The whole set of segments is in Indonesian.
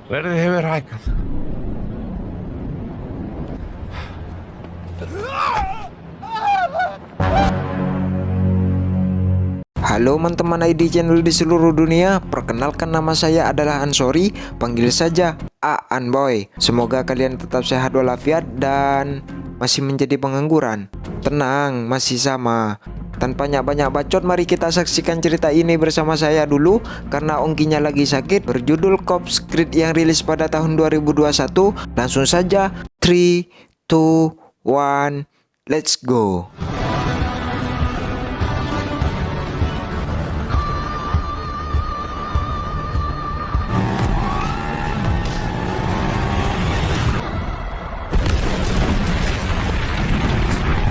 Verðið hefur hækkað. Halo teman-teman ID channel di seluruh dunia, perkenalkan nama saya adalah Ansori, panggil saja Aan Boy. Semoga kalian tetap sehat walafiat dan masih menjadi pengangguran. Tenang, masih sama. Tanpa banyak bacot, mari kita saksikan cerita ini bersama saya dulu karena ongkinya lagi sakit. Berjudul Cops Creed yang rilis pada tahun 2021. Langsung saja 3, 2, 1, let's go.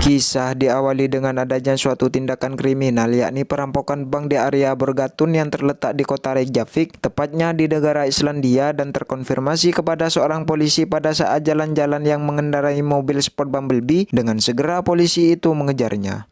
Kisah diawali dengan adanya suatu tindakan kriminal, yakni perampokan bank di area Borgatun yang terletak di kota Reykjavik, tepatnya di negara Islandia, dan terkonfirmasi kepada seorang polisi pada saat jalan-jalan yang mengendarai mobil sport Bumblebee. Dengan segera polisi itu mengejarnya.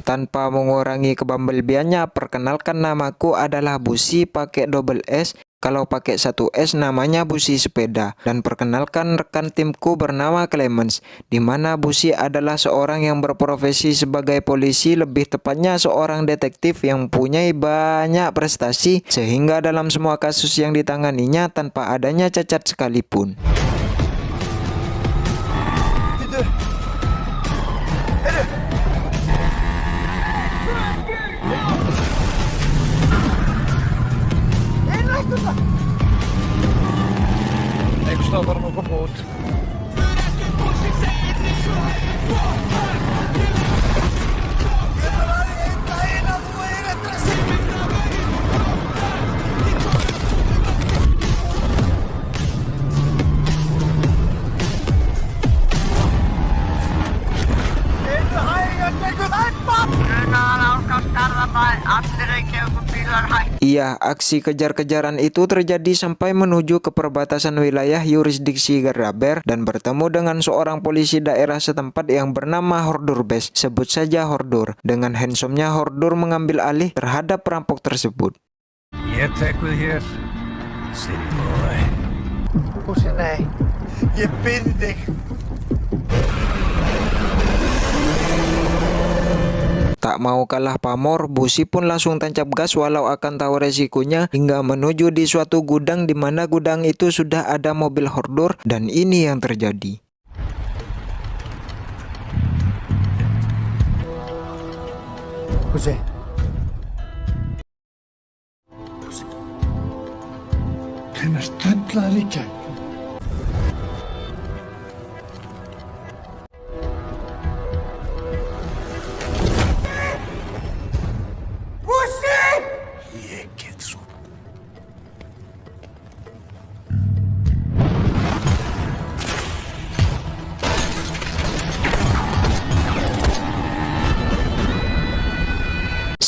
Tanpa mengurangi kebambelbiannya, perkenalkan namaku adalah Busi pakai double S. Kalau pakai satu S namanya Busi Sepeda. Dan perkenalkan rekan timku bernama Clemens, di mana Busi adalah seorang yang berprofesi sebagai polisi, lebih tepatnya seorang detektif yang mempunyai banyak prestasi sehingga dalam semua kasus yang ditanganinya tanpa adanya cacat sekalipun. Ik sta er nog op boot. Iya, aksi kejar-kejaran itu terjadi sampai menuju ke perbatasan wilayah yurisdiksi Gardaber dan bertemu dengan seorang polisi daerah setempat yang bernama Hordur Bes. Sebut saja Hordur. Dengan handsome-nya Hordur mengambil alih terhadap perampok tersebut. Ég tek við hér, city boy. Bússi, nei. Ég bið þig. Tak mau kalah pamor, Busi pun langsung tancap gas walau akan tahu resikonya hingga menuju di suatu gudang di mana gudang itu sudah ada mobil Hordur dan ini yang terjadi. Busi. Hvenær stullar í gegn?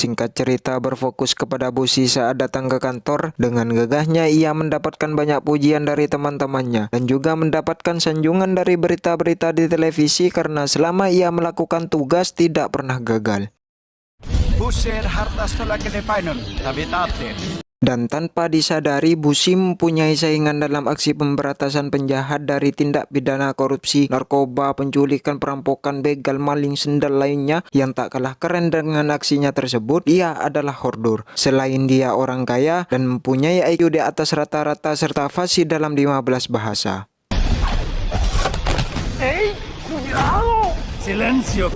Singkat cerita, berfokus kepada Busi saat datang ke kantor. Dengan gagahnya ia mendapatkan banyak pujian dari teman-temannya dan juga mendapatkan sanjungan dari berita-berita di televisi karena selama ia melakukan tugas tidak pernah gagal. Busi hartastu lagin í bænum, það vita allir. Dan tanpa disadari, Busi mempunyai saingan dalam aksi pemberantasan penjahat dari tindak pidana korupsi, narkoba, penculikan, perampokan, begal, maling, sendal lainnya yang tak kalah keren dengan aksinya tersebut. Ia adalah Hordur. Selain dia orang kaya dan mempunyai IQ di atas rata-rata serta fasih dalam 15 bahasa. Hey, cuidado! Silencio!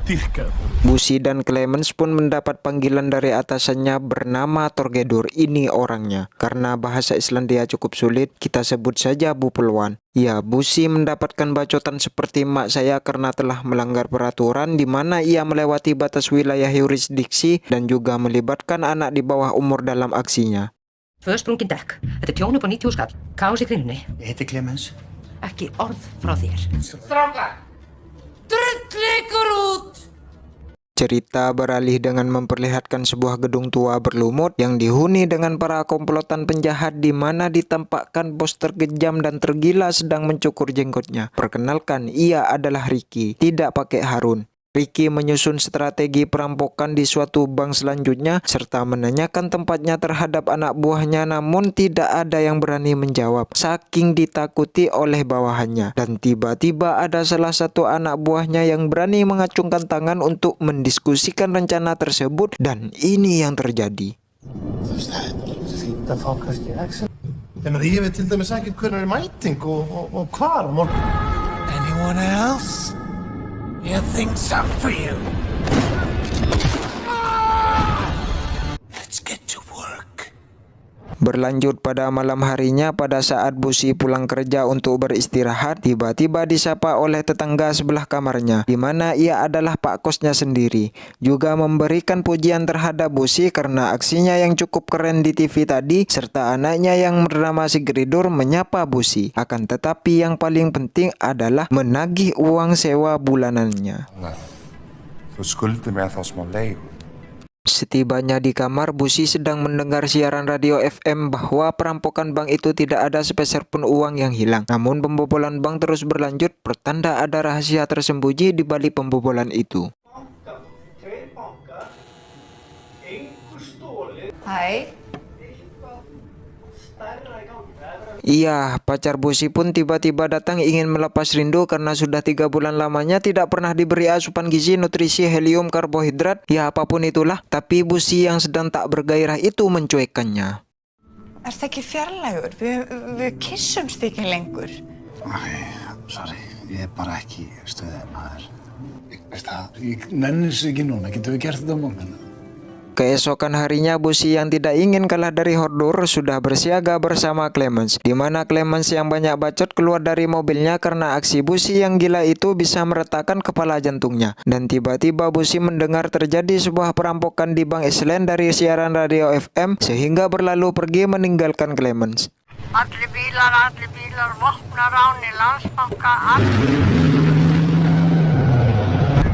Tirka. Busi dan Clemens pun mendapat panggilan dari atasannya bernama Torgedur. Ini orangnya. Karena bahasa Islandia cukup sulit, kita sebut saja Bu Pelwan. Ya, Busi mendapatkan bacotan seperti mak saya karena telah melanggar peraturan di mana ia melewati batas wilayah yurisdiksi dan juga melibatkan anak di bawah umur dalam aksinya. Försprungin dekk. Þetta er tjón upp á 90 skall. Kaos í gríninni. Ég heiti Clemens. Ekki orð frá þér. Strákar, drull ykkur út! Cerita beralih dengan memperlihatkan sebuah gedung tua berlumut yang dihuni dengan para komplotan penjahat di mana ditampakkan bos terkejam dan tergila sedang mencukur jenggotnya. Perkenalkan, ia adalah Ricky, tidak pakai Harun. Ricky menyusun strategi perampokan di suatu bank selanjutnya serta menanyakan tempatnya terhadap anak buahnya, namun tidak ada yang berani menjawab saking ditakuti oleh bawahannya. Dan tiba-tiba ada salah satu anak buahnya yang berani mengacungkan tangan untuk mendiskusikan rencana tersebut, dan ini yang terjadi. Jeg vet til dæmis ekkert hvernig er mæting og hvar á morgun. Anyone else? You think's up for you? Let's get to work. Berlanjut pada malam harinya, pada saat Busi pulang kerja untuk beristirahat, tiba-tiba disapa oleh tetangga sebelah kamarnya, di mana ia adalah pak kosnya sendiri. Juga memberikan pujian terhadap Busi karena aksinya yang cukup keren di TV tadi, serta anaknya yang bernama Sigridur menyapa Busi. Akan tetapi yang paling penting adalah menagih uang sewa bulanannya. Þú skuldir mig ennþá smá leigu. Setibanya di kamar, Busi sedang mendengar siaran radio FM bahwa perampokan bank itu tidak ada sepeser pun uang yang hilang. Namun pembobolan bank terus berlanjut, pertanda ada rahasia tersembunyi di balik pembobolan itu. Hai. Iya, pacar Busi pun tiba-tiba datang ingin melepas rindu karena sudah 3 bulan lamanya tidak pernah diberi asupan gizi, nutrisi, helium, karbohidrat, ya apapun itulah. Tapi Busi yang sedang tak bergairah itu mencuekannya. Ertu ekki fjarlægur? Við kyssumst ekki lengur. Æ, sorry, ég er bara ekki í stuði, maður. Veist það, ég nenni þessu ekki núna, getum við gert þetta á morgun? Keesokan harinya, Busi yang tidak ingin kalah dari Hordur sudah bersiaga bersama Clemens, di mana Clemens yang banyak bacot keluar dari mobilnya karena aksi Busi yang gila itu bisa meretakkan kepala jantungnya. Dan tiba-tiba Busi mendengar terjadi sebuah perampokan di Bank Iceland dari siaran radio FM, sehingga berlalu pergi meninggalkan Clemens. Allir bílar, vopnarán í Landsbanka,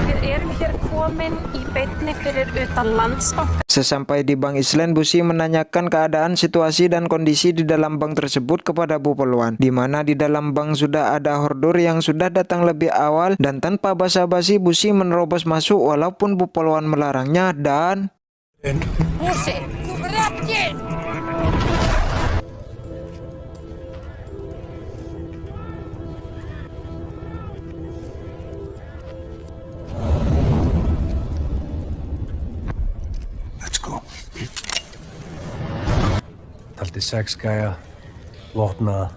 Við erum hér komin í beinni fyrir utan Landsbanka. Sesampai di Bank Iceland, Busi menanyakan keadaan, situasi, dan kondisi di dalam bank tersebut kepada Bu Polwan, di mana di dalam bank sudah ada Hordur yang sudah datang lebih awal, dan tanpa basa-basi Busi menerobos masuk walaupun Bu Polwan melarangnya dan... Busi, þú verður ekki! Let's go. Taldi 6 gæja, vopnaða.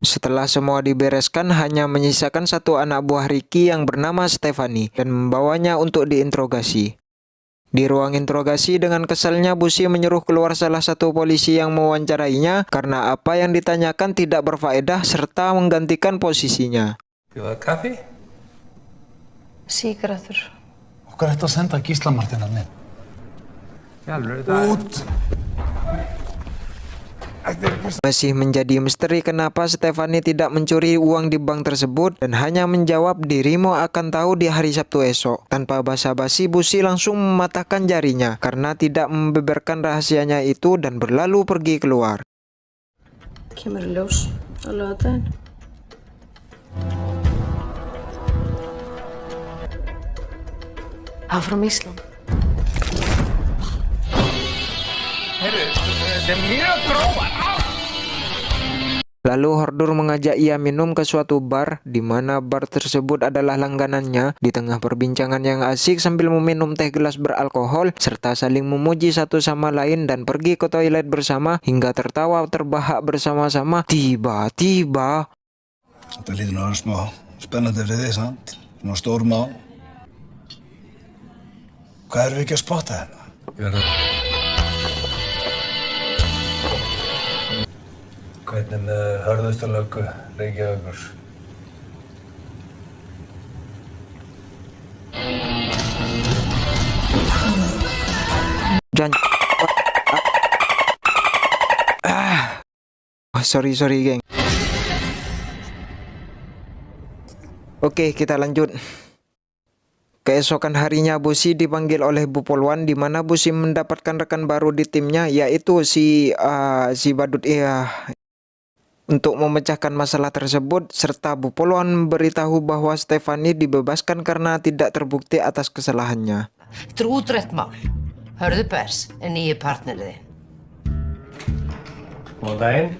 Setelah semua dibereskan, hanya menyisakan satu anak buah Ricky yang bernama Stephanie dan membawanya untuk diinterogasi. Di ruang interogasi, dengan kesalnya Busi menyuruh keluar salah satu polisi yang mewawancarainya karena apa yang ditanyakan tidak berfaedah serta menggantikan posisinya. Bjóða kaffi? Sígarettur. Okkar ætti að senda Gísla Martin hann inn. Út! Masih menjadi misteri kenapa Stephanie tidak mencuri uang di bank tersebut dan hanya menjawab dirimu akan tahu di hari Sabtu esok. Tanpa basa-basi, Busi langsung mematahkan jarinya karena tidak membeberkan rahasianya itu dan berlalu pergi keluar. Kemur í ljós á laugardaginn. Áfram Ísland. Lalu Hordur mengajak ia minum ke suatu bar, di mana bar tersebut adalah langganannya. Di tengah perbincangan yang asik sambil meminum teh gelas beralkohol, serta saling memuji satu sama lain dan pergi ke toilet bersama hingga tertawa terbahak bersama-sama, tiba-tiba... Þetta lítur nú aðeins smá spennandi fyrir þig, sant? Svona stór mál. Hvað erum við ekki að spotta hérna? Hvernig með hörðustalöggu Reykjavíkur? Jangan. Sorry geng. Oke, kita lanjut. Keesokan harinya Busi dipanggil oleh Bu Polwan, di mana Busi mendapatkan rekan baru di timnya, yaitu si Badut untuk memecahkan masalah tersebut, serta Bu Polwan memberitahu bahwa Stefani dibebaskan karena tidak terbukti atas kesalahannya. Þetta útrætt mál. Hörðu Bers, nýji partnerið þinn. Góðan daginn.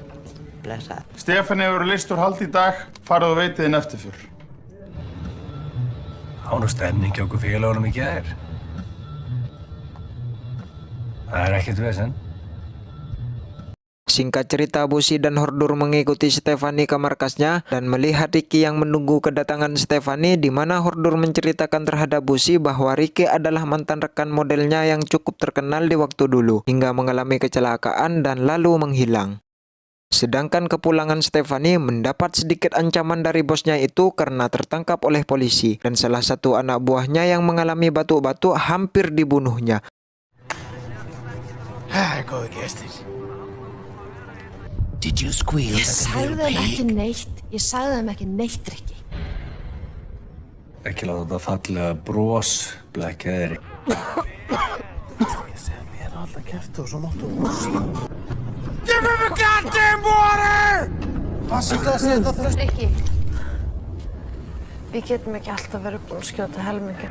Blessað. Stefán hefur list úr haldi í dag, farið og veitið inn eftirför. Án og stemning hjá okkur félagunum í gær. Það ekkert vesen. Singkat cerita, Busi dan Hordur mengikuti Stefani ke markasnya dan melihat Ricky yang menunggu kedatangan Stefani, di mana Hordur menceritakan terhadap Busi bahwa Ricky adalah mantan rekan modelnya yang cukup terkenal di waktu dulu, hingga mengalami kecelakaan dan lalu menghilang. Sedangkan kepulangan Stefani mendapat sedikit ancaman dari bosnya itu karena tertangkap oleh polisi, dan salah satu anak buahnya yang mengalami batuk-batuk hampir dibunuhnya. Góði gestir. Did you squeal? Ég sagði þeim ekki neitt, Rikki. Ekki láta þetta fallega bros blekkja þér. Ég segi mér alltaf kæftu og svo máttu og Give him a goddamn water! Passu það að segja þetta þröst. Rikki, við getum ekki alltaf verið búin að skjóta helmingi.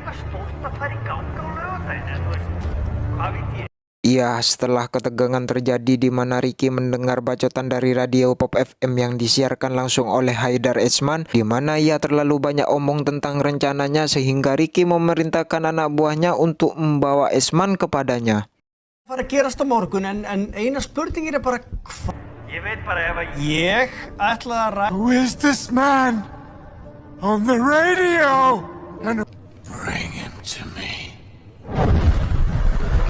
Iya, setelah ketegangan terjadi di mana Ricky mendengar bacotan dari radio Pop FM yang disiarkan langsung oleh Haidar Esman, di mana ia terlalu banyak omong tentang rencananya sehingga Ricky memerintahkan anak buahnya untuk membawa Esman kepadanya. Fara að gerast á morgun en eina spurningin er bara hvað? Ég veit bara ef að Ég ætla að ræða. Who is this man on the radio? And bring him to me.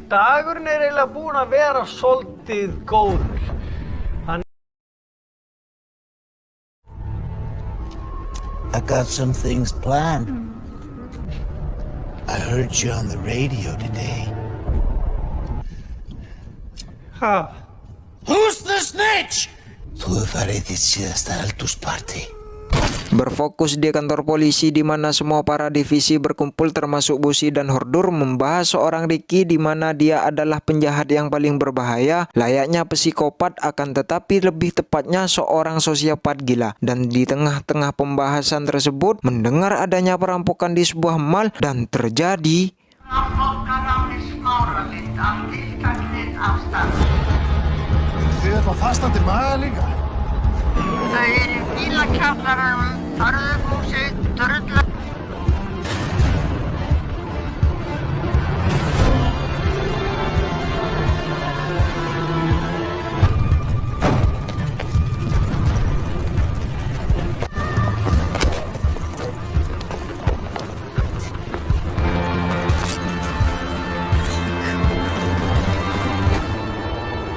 Dagurinn er eiginlega búinn að vera svolítið góður. I got some things planned. I heard you on the radio today. Ha? Who's the snitch? Þú hefur farið í þitt síðasta eldhúspartí. Berfokus di kantor polisi di mana semua para divisi berkumpul termasuk Busi dan Hordur membahas seorang Ricky di mana dia adalah penjahat yang paling berbahaya, layaknya psikopat, akan tetapi lebih tepatnya seorang sosiopat gila. Dan di tengah-tengah pembahasan tersebut mendengar adanya perampokan di sebuah mall dan terjadi Þið er bara fastandi maga líka. Þau eru í bílakjallaranum, Hörðuhúsi, Sturla.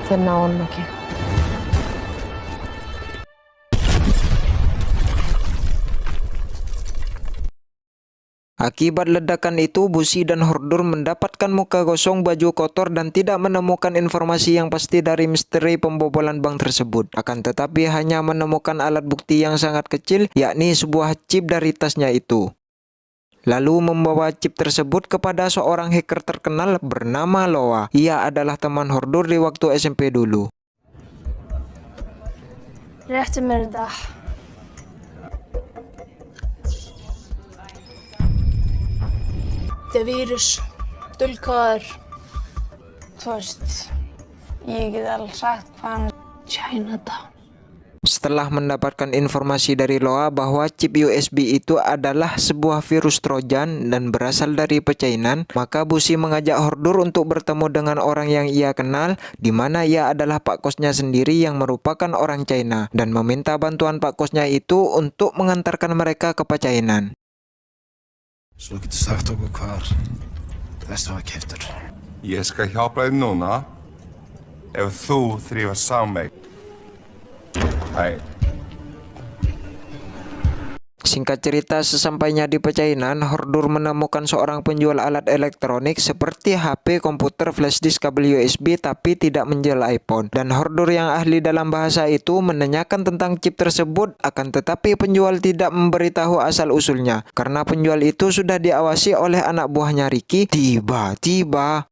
Þeir ná honum ekki. Akibat ledakan itu, Busi dan Hordur mendapatkan muka gosong, baju kotor, dan tidak menemukan informasi yang pasti dari misteri pembobolan bank tersebut. Akan tetapi hanya menemukan alat bukti yang sangat kecil, yakni sebuah chip dari tasnya itu. Lalu membawa chip tersebut kepada seorang hacker terkenal bernama Loa. Ia adalah teman Hordur di waktu SMP dulu. Réttu mér þetta. Þetta er vírus, dulkóður. Þú veist, ég get alveg sagt hvað hann Chinatown. Setelah mendapatkan informasi dari Loa bahwa chip USB itu adalah sebuah virus Trojan dan berasal dari pecainan, maka Busi mengajak Hordur untuk bertemu dengan orang yang ia kenal, di mana ia adalah Pak Kosnya sendiri yang merupakan orang China, dan meminta bantuan Pak Kosnya itu untuk mengantarkan mereka ke pecainan. Svo getur sagt okkur hvar þessi var keyptur. Ég skal hjálpa þér núna ef þú þrífast saman mig. Singkat cerita, sesampainya di pecainan, Hordur menemukan seorang penjual alat elektronik seperti HP, komputer, flash disk, kabel USB, tapi tidak menjual iPhone. Dan Hordur yang ahli dalam bahasa itu menanyakan tentang chip tersebut, akan tetapi penjual tidak memberitahu asal-usulnya. Karena penjual itu sudah diawasi oleh anak buahnya Ricky, tiba-tiba...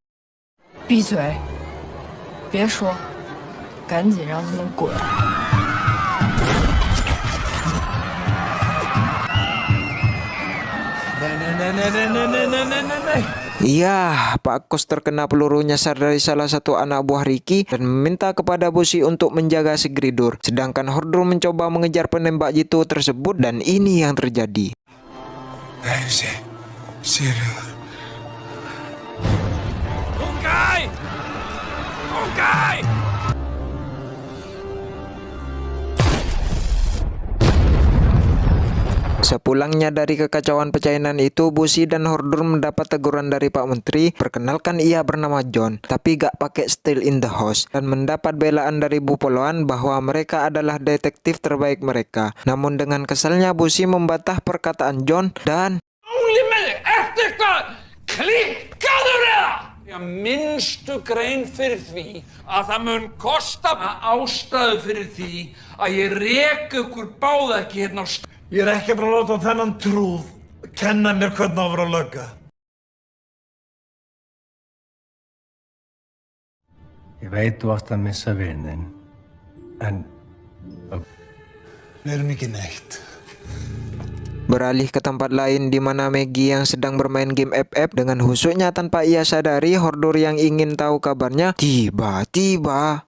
闭嘴！别说，赶紧让他们滚！ Iya, Pak Kos terkena peluru nyasar dari salah satu anak buah Ricky dan meminta kepada Busi untuk menjaga si Gridur. Sedangkan Hordur mencoba mengejar penembak jitu tersebut dan ini yang terjadi. Sepulangnya dari kekacauan pecainan itu, Busi dan Hordur mendapat teguran dari Pak Menteri. Perkenalkan, ia bernama John, tapi gak pakai still in the house, dan mendapat belaan dari Bu Poloan bahwa mereka adalah detektif terbaik mereka. Namun dengan kesalnya, Busi membantah perkataan John dan minnstu grein fyrir því að það mun kosta ástæðu fyrir því að ég reki ykkur báða ekki hérna á stað. Ég ekki bara að láta þennan trúð kenna mér hvernig á að vera lögga. Ég veit þú átt að missa vinnin, en... Við erum ekki neitt. beralih ke tempat lain di mana Maggie yang sedang bermain game FF. Dengan husuknya tanpa ia sadari, Hordur yang ingin tahu kabarnya tiba-tiba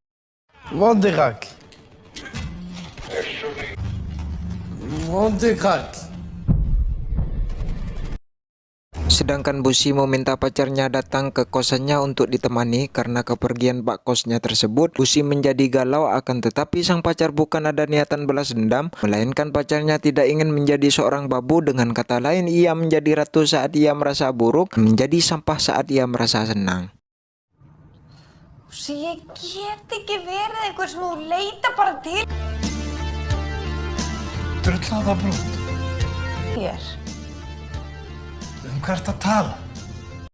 sedangkan Busi meminta pacarnya datang ke kosannya untuk ditemani karena kepergian Pak Kosnya tersebut. Busi menjadi galau, akan tetapi sang pacar bukan ada niatan balas dendam, melainkan pacarnya tidak ingin menjadi seorang babu. Dengan kata lain, ia menjadi ratu saat ia merasa buruk, menjadi sampah saat ia merasa senang. Ég get ekki verið einhver sem þú leita bara til. Drullaða brot. Hér. Hvert að tala?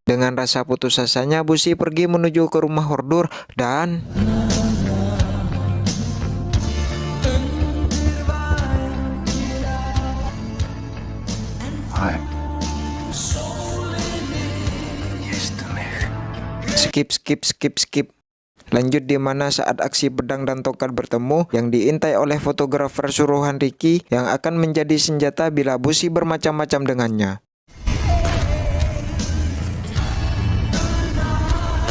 Dengan rasa putus asanya, Busi pergi menuju ke rumah Hordur dan skip. Lanjut di mana saat aksi pedang dan tongkat bertemu yang diintai oleh fotografer suruhan Ricky yang akan menjadi senjata bila Busi bermacam-macam dengannya.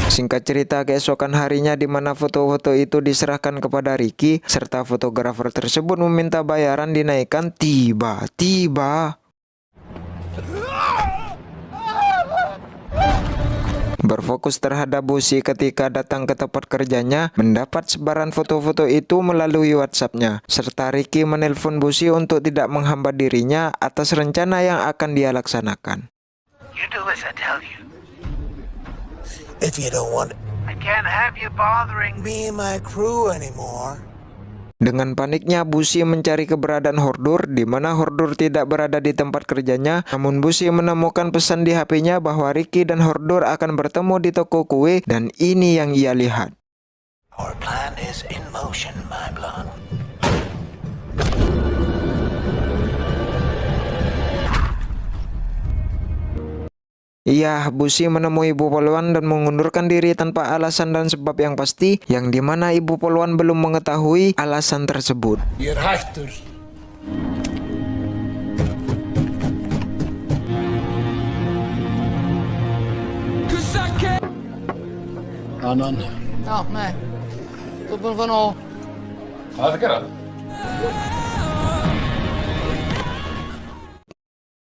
Singkat cerita, keesokan harinya di mana foto-foto itu diserahkan kepada Ricky serta fotografer tersebut meminta bayaran dinaikkan, tiba-tiba berfokus terhadap Busi ketika datang ke tempat kerjanya, mendapat sebaran foto-foto itu melalui WhatsApp-nya, serta Ricky menelpon Busi untuk tidak menghambat dirinya atas rencana yang akan dia laksanakan. You do as I tell you. If you don't want it, I can't have you bothering me and my crew anymore. Dengan paniknya, Busi mencari keberadaan Hordur, di mana Hordur tidak berada di tempat kerjanya. Namun Busi menemukan pesan di HP-nya bahwa Ricky dan Hordur akan bertemu di toko kue, dan ini yang ia lihat. Our plan is in motion, my blood. Iya, Busi menemui Ibu Poluan dan mengundurkan diri tanpa alasan dan sebab yang pasti, yang dimana Ibu Poluan belum mengetahui alasan tersebut. Ég hættur. Annan. Ja, nej. Då borde vara nog... Hvað er að gera?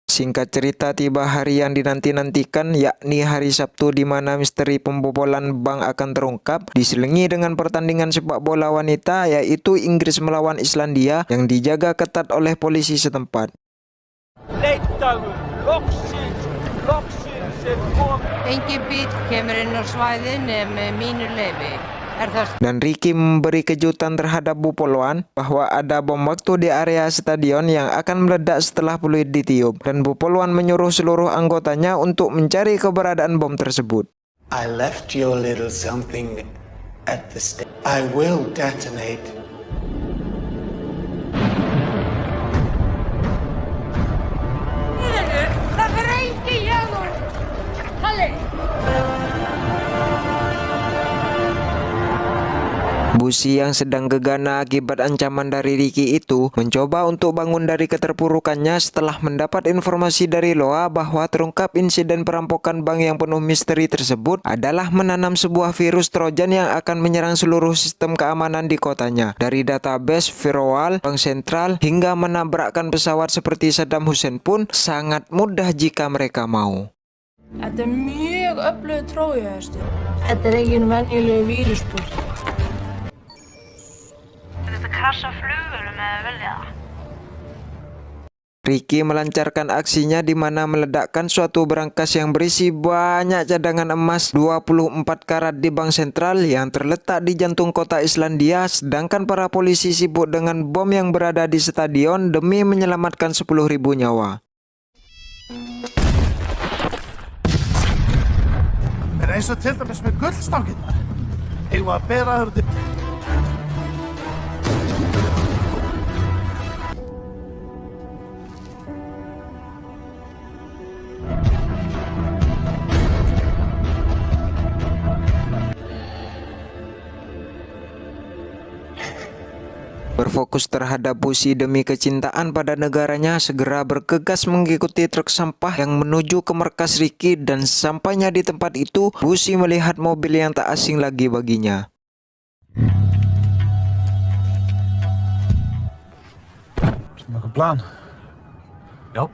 Singkat cerita, tiba hari yang dinanti-nantikan, yakni hari Sabtu, di mana misteri pembobolan bank akan terungkap, diselingi dengan pertandingan sepak bola wanita, yaitu Inggris melawan Islandia, yang dijaga ketat oleh polisi setempat. Engin bíll kemur inn á svæðið með mínu leyfi. Dan Ricky memberi kejutan terhadap Bu Polwan bahwa ada bom waktu di area stadion yang akan meledak setelah peluit ditiup. Dan Bu Polwan menyuruh seluruh anggotanya untuk mencari keberadaan bom tersebut. I left you a little something at the station. I will detonate. Busi yang sedang gegana akibat ancaman dari Ricky itu mencoba untuk bangun dari keterpurukannya setelah mendapat informasi dari Loa bahwa terungkap insiden perampokan bank yang penuh misteri tersebut adalah menanam sebuah virus Trojan yang akan menyerang seluruh sistem keamanan di kotanya. Dari database, firewall, bank sentral, hingga menabrakkan pesawat seperti Saddam Hussein pun sangat mudah jika mereka mau. Þetta mjög öflugur trójuhestur. Þetta engin venjulegur vírusbúr. Þetta krasja flugvél með vilja. Ricky melancarkan aksinya di mana meledakkan suatu berangkas yang berisi banyak cadangan emas 24 karat di bank sentral yang terletak di jantung kota Islandia, sedangkan para polisi sibuk dengan bom yang berada di stadion demi menyelamatkan 10.000 nyawa. En eins og til dæmis með gullstanginnar. Eigum að bera þær til... Berfokus terhadap Busi demi kecintaan pada negaranya, segera bergegas mengikuti truk sampah yang menuju ke markas Ricky, dan sampainya di tempat itu, Busi melihat mobil yang tak asing lagi baginya. Något plan? Ja,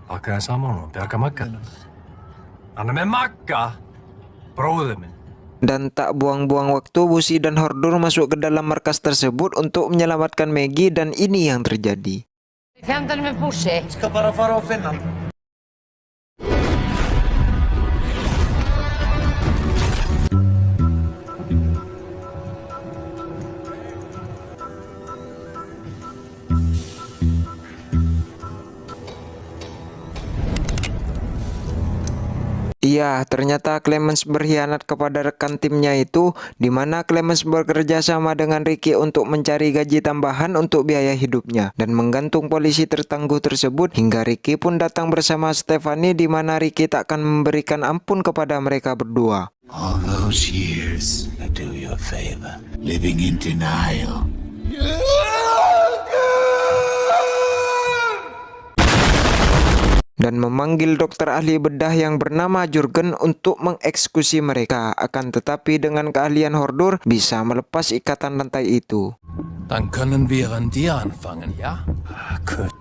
pakkaði saman og bjarga Magga. Hann með Magga, bróðir minn. Dan tak buang-buang waktu, Busi dan Hordur masuk ke dalam markas tersebut untuk menyelamatkan Maggie, dan ini yang terjadi. Fjandar með Bussi. Skal bara fara og finna hann. Iya, ternyata Clemens berkhianat kepada rekan timnya itu, di mana Clemens bekerja sama dengan Ricky untuk mencari gaji tambahan untuk biaya hidupnya dan menggantung polisi tertangguh tersebut, hingga Ricky pun datang bersama Stephanie, di mana Ricky takkan memberikan ampun kepada mereka berdua. All those years, I do you a favor, living in denial. Dan memanggil dokter ahli bedah yang bernama Jurgen untuk mengeksekusi mereka. Akan tetapi dengan keahlian Hordur bisa melepas ikatan rantai itu. Dann können wir an dir anfangen, ja? Gut.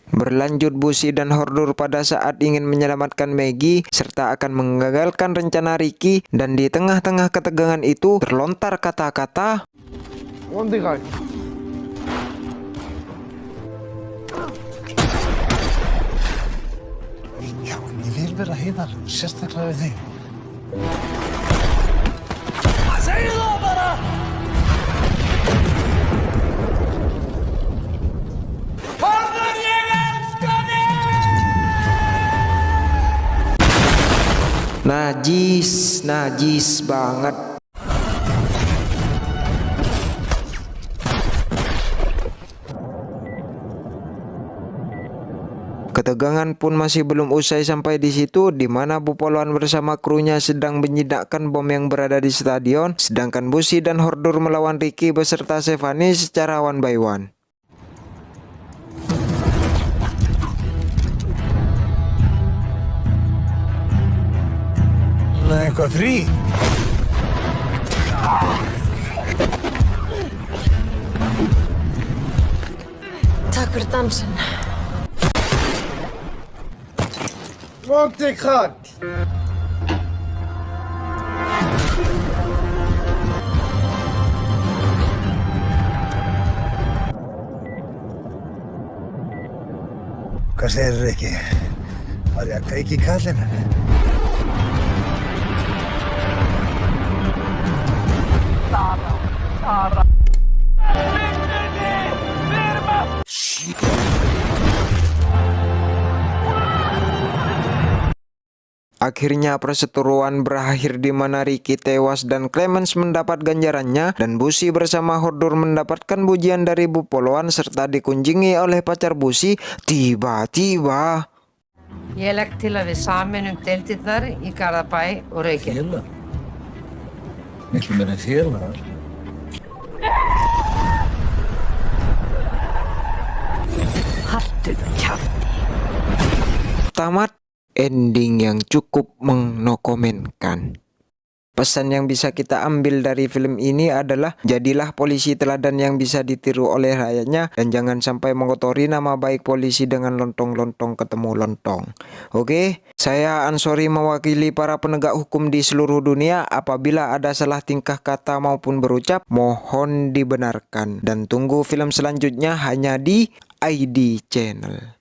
Berlanjut, Busi dan Hordur pada saat ingin menyelamatkan Maggie serta akan menggagalkan rencana Ricky, dan di tengah-tengah ketegangan itu terlontar kata-kata Já, ég vil vera heiðar, sérstaklega við þig. Segðu það bara! Najis banget. Ketegangan pun masih belum usai sampai di situ, di mana Bu Polwan bersama krunya sedang menyidakkan bom yang berada di stadion, sedangkan Busi dan Hordur melawan Ricky beserta Stephanie secara one by one. Eitthvað frí? Takk fyrir dansinn. Monty Krak! Hvað segir Rikki? Var ég að kveiki í kallinu? Sara. Akhirnya perseteruan berakhir di mana Rikki tewas dan Clemens mendapat ganjarannya dan Busi bersama Hodor mendapatkan pujian dari Bu Poloan serta dikunjungi oleh pacar Busi. Tiba-tiba Ég legg til að við sameinum deildirnar í Garðabæ og Reykjavík. Félag? Miklu meira en félag. Haltu kjafti. tamat, ending yang cukup mengnokomenkan. Pesan yang bisa kita ambil dari film ini adalah jadilah polisi teladan yang bisa ditiru oleh rakyatnya dan jangan sampai mengotori nama baik polisi dengan lontong-lontong ketemu lontong. Oke, saya Ansori mewakili para penegak hukum di seluruh dunia. Apabila ada salah tingkah kata maupun berucap, mohon dibenarkan dan tunggu film selanjutnya hanya di ID Channel.